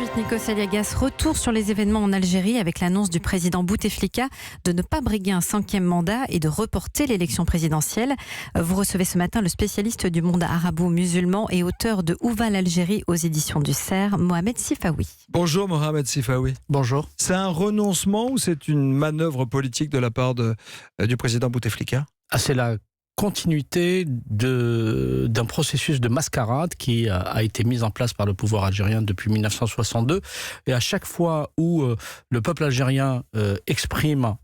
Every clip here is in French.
suite, Nikos Aliagas, retour sur les événements en Algérie avec l'annonce du président Bouteflika de ne pas briguer un 5e mandat et de reporter l'élection présidentielle. Vous recevez ce matin le spécialiste du monde arabo-musulman et auteur de Où va l'Algérie aux éditions du CERF, Mohamed Sifawi. Bonjour Mohamed Sifawi. Bonjour. C'est un renoncement ou c'est une manœuvre politique de la part du président Bouteflika ? C'est la continuité d'un processus de mascarade qui a été mis en place par le pouvoir algérien depuis 1962. Et à chaque fois où le peuple algérien exprime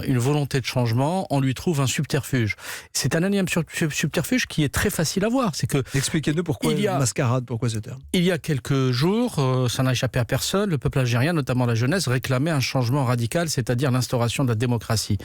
une volonté de changement, on lui trouve un subterfuge. C'est un énième subterfuge qui est très facile à voir. C'est que expliquez-nous pourquoi mascarade, pourquoi ce terme. Il y a quelques jours, ça n'a échappé à personne, le peuple algérien, notamment la jeunesse, réclamait un changement radical, c'est-à-dire l'instauration de la démocratie.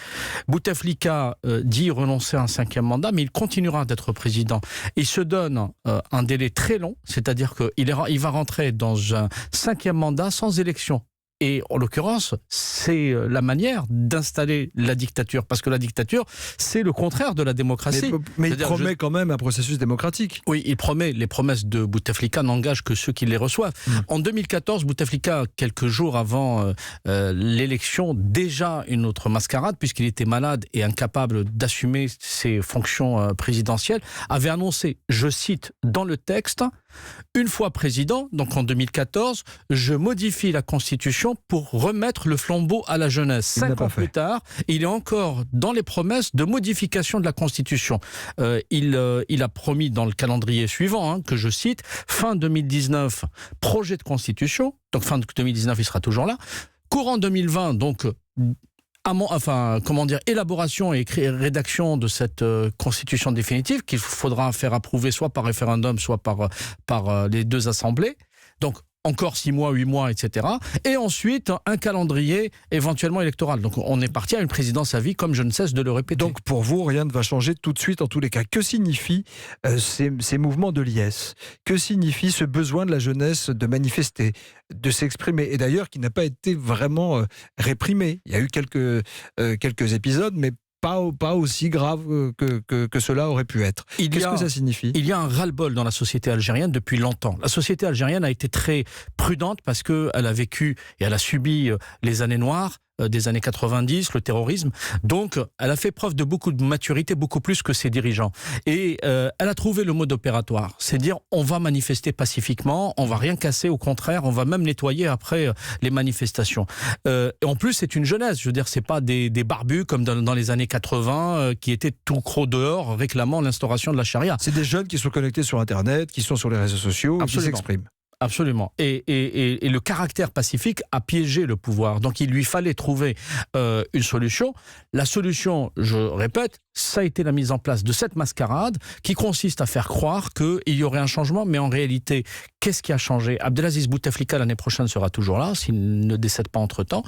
Bouteflika dit renoncer à un 5e mandat, mais il continuera d'être président. Il se donne un délai très long, c'est-à-dire qu'il va rentrer dans un 5e mandat sans élection. Et en l'occurrence, c'est la manière d'installer la dictature. Parce que la dictature, c'est le contraire de la démocratie. Mais il promet quand même un processus démocratique. Oui, il promet. Les promesses de Bouteflika n'engagent que ceux qui les reçoivent. En 2014, Bouteflika, quelques jours avant l'élection, déjà une autre mascarade, puisqu'il était malade et incapable d'assumer ses fonctions présidentielles, avait annoncé, je cite dans le texte, une fois président, donc en 2014, je modifie la Constitution pour remettre le flambeau à la jeunesse. 5 ans plus tard, il est encore dans les promesses de modification de la Constitution. Il a promis dans le calendrier suivant, que je cite, fin 2019, projet de Constitution, donc fin 2019, il sera toujours là. Courant 2020, donc... élaboration et rédaction de cette constitution définitive qu'il faudra faire approuver soit par référendum, soit par les deux assemblées. Donc, encore 6 mois, 8 mois, etc. Et ensuite, un calendrier éventuellement électoral. Donc, on est parti à une présidence à vie, comme je ne cesse de le répéter. Donc, pour vous, rien ne va changer tout de suite, en tous les cas. Que signifient ces mouvements de liesse ? Que signifie ce besoin de la jeunesse de manifester, de s'exprimer ? Et d'ailleurs, qui n'a pas été vraiment réprimé. Il y a eu quelques épisodes, mais pas aussi grave que cela aurait pu être. Qu'est-ce que ça signifie ? Il y a un ras-le-bol dans la société algérienne depuis longtemps. La société algérienne a été très prudente parce qu'elle a vécu et elle a subi les années noires des années 90, le terrorisme. Donc, elle a fait preuve de beaucoup de maturité, beaucoup plus que ses dirigeants. Et elle a trouvé le mode opératoire. C'est dire, on va manifester pacifiquement, on va rien casser, au contraire, on va même nettoyer après les manifestations. Et en plus, c'est une jeunesse. Je veux dire, c'est pas des barbus comme dans les années 80 qui étaient tout crocs dehors réclamant l'instauration de la charia. C'est des jeunes qui sont connectés sur Internet, qui sont sur les réseaux sociaux, et qui s'expriment. Absolument. Et le caractère pacifique a piégé le pouvoir. Donc il lui fallait trouver une solution. La solution, je répète, ça a été la mise en place de cette mascarade qui consiste à faire croire qu'il y aurait un changement, mais en réalité, qu'est-ce qui a changé ? Abdelaziz Bouteflika l'année prochaine sera toujours là, s'il ne décède pas entre-temps.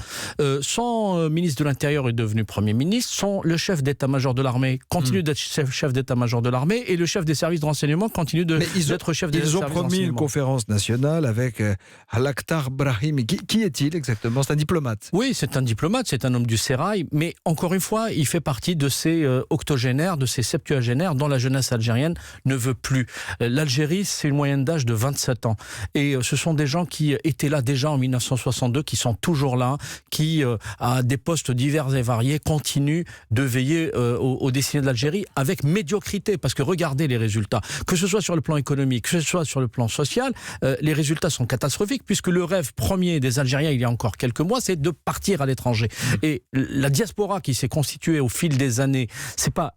Son ministre de l'Intérieur est devenu Premier ministre, le chef d'état-major de l'armée continue d'être chef d'état-major de l'armée et le chef des services de renseignement continue d'être chef des services de renseignement. Ils ont promis une conférence nationale avec Al-Akhtar Brahimi. Qui est-il exactement ? C'est un diplomate. Oui, c'est un diplomate, c'est un homme du sérail, mais encore une fois, il fait partie de ces octogénaires, de ces septuagénaires dont la jeunesse algérienne ne veut plus. L'Algérie, c'est une moyenne d'âge de 27 ans. Et ce sont des gens qui étaient là déjà en 1962, qui sont toujours là, qui, à des postes divers et variés, continuent de veiller aux destinées de l'Algérie avec médiocrité. Parce que regardez les résultats. Que ce soit sur le plan économique, que ce soit sur le plan social, les résultats sont catastrophiques, puisque le rêve premier des Algériens, il y a encore quelques mois, c'est de partir à l'étranger. Et la diaspora qui s'est constituée au fil des années, c'est pas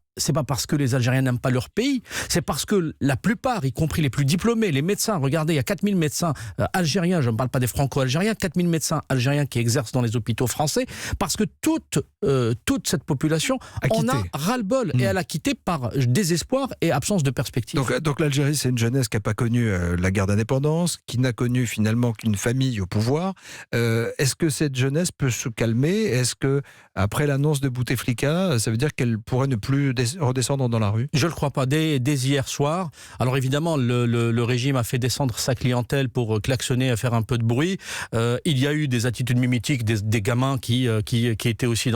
parce que les Algériens n'aiment pas leur pays, c'est parce que la plupart, y compris les plus diplômés, les médecins, regardez, il y a 4000 médecins algériens, je ne parle pas des franco-algériens, 4000 médecins algériens qui exercent dans les hôpitaux français, parce que toute cette population en a ras-le-bol, et elle a quitté par désespoir et absence de perspective. Donc l'Algérie, c'est une jeunesse qui n'a pas connu la guerre d'indépendance, qui n'a connu finalement qu'une famille au pouvoir. Est-ce que cette jeunesse peut se calmer ? Est-ce que après l'annonce de Bouteflika, ça veut dire qu'elle pourrait ne plus redescendre dans la rue ? Je ne le crois pas. Dès hier soir, alors évidemment, le régime a fait descendre sa clientèle pour klaxonner et faire un peu de bruit. Il y a eu des attitudes mimétiques des gamins qui étaient aussi dans